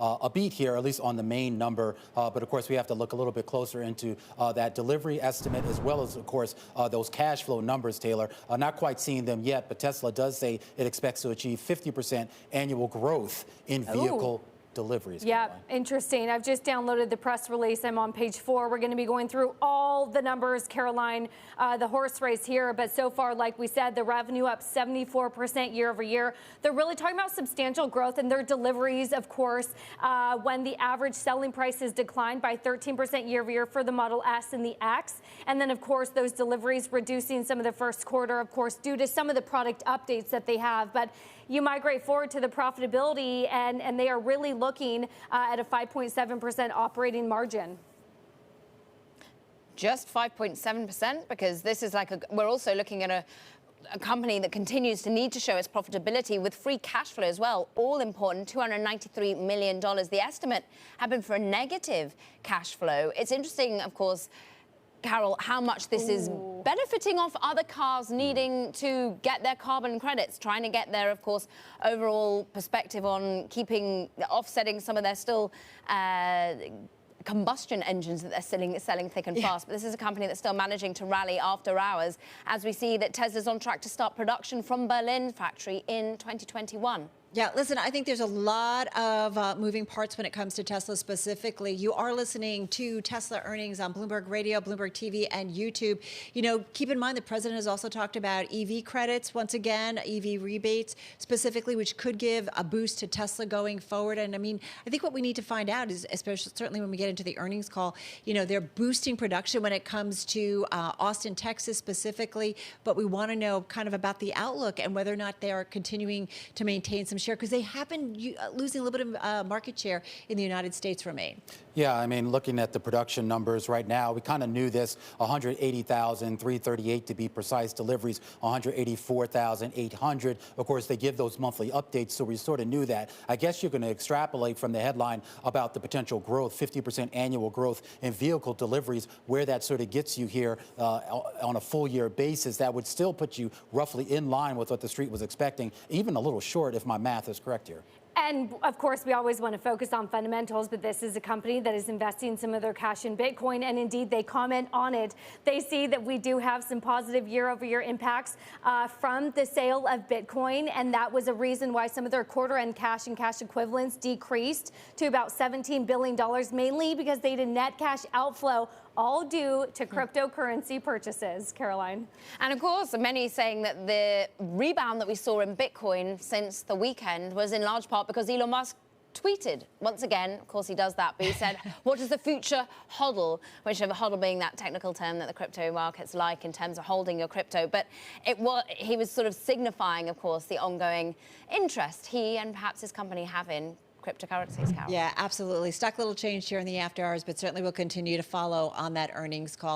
a beat here, at least on the main number. But of course, we have to look a little bit closer into that delivery estimate, as well as, of course, those cash flow numbers, Taylor. Not quite seeing them yet, but Tesla does say it expects to achieve 50% annual growth in vehicle deliveries. Yeah, interesting. I've just downloaded the press release. I'm on page 4. We're going to be going through all the numbers, Caroline, the horse race here. But so far, like we said, the revenue up 74% year over year. They're really talking about substantial growth in their deliveries, of course, when the average selling prices declined by 13% year over year for the Model S and the X. And then, of course, those deliveries reducing some of the first quarter, of course, due to some of the product updates that they have. But you migrate forward to the profitability, and they are really looking at a 5.7% operating margin. Just 5.7%, because this is like we're also looking at a company that continues to need to show its profitability with free cash flow as well. All important, $293 million. The estimate had been for a negative cash flow. It's interesting, of course, Carol, how much this is benefiting off other cars needing to get their carbon credits, trying to get their, of course, overall perspective on offsetting some of their still combustion engines that they're selling thick and fast. But this is a company that's still managing to rally after hours, as we see that Tesla's on track to start production from Berlin factory in 2021. Yeah, listen, I think there's a lot of moving parts when it comes to Tesla specifically. You are listening to Tesla earnings on Bloomberg Radio, Bloomberg TV, and YouTube. You know, keep in mind the president has also talked about EV credits, once again, EV rebates specifically, which could give a boost to Tesla going forward. And I mean, I think what we need to find out is, especially certainly when we get into the earnings call, you know, they're boosting production when it comes to Austin, Texas specifically, but we want to know kind of about the outlook and whether or not they are continuing to maintain some share, because they have been losing a little bit of market share in the United States, Romain. Yeah, I mean, looking at the production numbers right now, we kind of knew this, 180,338 to be precise, deliveries 184,800. Of course, they give those monthly updates, so we sort of knew that. I guess you're going to extrapolate from the headline about the potential growth, 50% annual growth in vehicle deliveries, where that sort of gets you here on a full year basis. That would still put you roughly in line with what the street was expecting, even a little short if my math is correct here. And of course, we always want to focus on fundamentals, but this is a company that is investing some of their cash in Bitcoin, and indeed they comment on it. They see that we do have some positive year-over-year impacts from the sale of Bitcoin, and that was a reason why some of their quarter-end cash and cash equivalents decreased to about $17 billion, mainly because they had a net cash outflow, all due to cryptocurrency purchases. Caroline. And of course, many saying that the rebound that we saw in Bitcoin since the weekend was in large part because Elon Musk tweeted. Once again, of course he does that, but he said, what does the future hodl? Which hodl being that technical term that the crypto markets like in terms of holding your crypto. But he was sort of signifying, of course, the ongoing interest he and perhaps his company have in cryptocurrencies, Carol. Yeah, absolutely. Stock little change here in the after hours, but certainly we'll continue to follow on that earnings call.